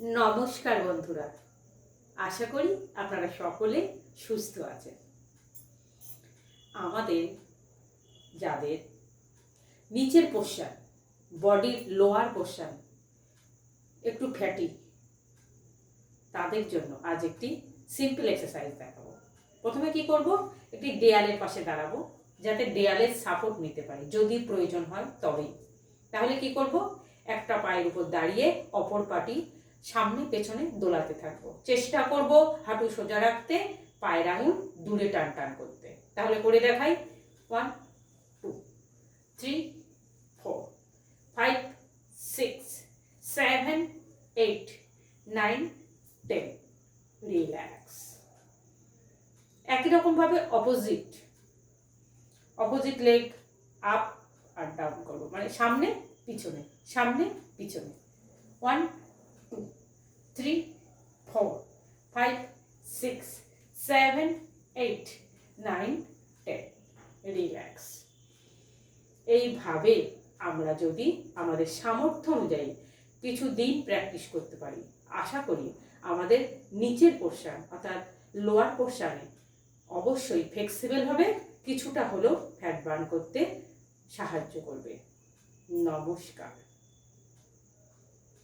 নমস্কার বন্ধুরা, আশা করি আপনারা সকলে সুস্থ আছেন। আমাদের যাদের নিচের পোর্শন, বডির লোয়ার পোর্শন একটু ফ্যাটি, তাদের জন্য আজ একটি সিম্পল এক্সারসাইজ দেখাবো। প্রথমে কি করব, একটি দেয়ালের পাশে দাঁড়াবো যাতে দেয়ালের সাপোর্ট নিতে পারি, যদি প্রয়োজন হয় তবেই। তাহলে কি করব, একটা পায়ের উপর দাঁড়িয়ে অপর পাটি সামনে পেছনে দোলাতে থাকবো। চেষ্টা করব হাঁটু সোজা রাখতে, পায়ের আঙুল দূরে টান টান করতে। তাহলে করে দেখাই। 1 2 3 4 5 6 7 8 9 10। রিল্যাক্স। একই রকম ভাবে অপোজিট লেগ আপ আর ডাউন করবো, মানে সামনে পিছনে সামনে পিছনে। 1 2 3 4 5 6 7 8 9 10। রিল্যাক্স। এইভাবে আমরা যদি আমাদের সামর্থ্য অনুযায়ী কিছু দিন প্র্যাকটিস করতে পারি, আশা করি আমাদের নিচের পোর্শন অর্থাৎ লোয়ার পোর্শনে অবশ্যই ফ্লেক্সিবল হবে, কিছুটা হলেও ফ্যাট বার্ন করতে সাহায্য করবে। নমস্কার।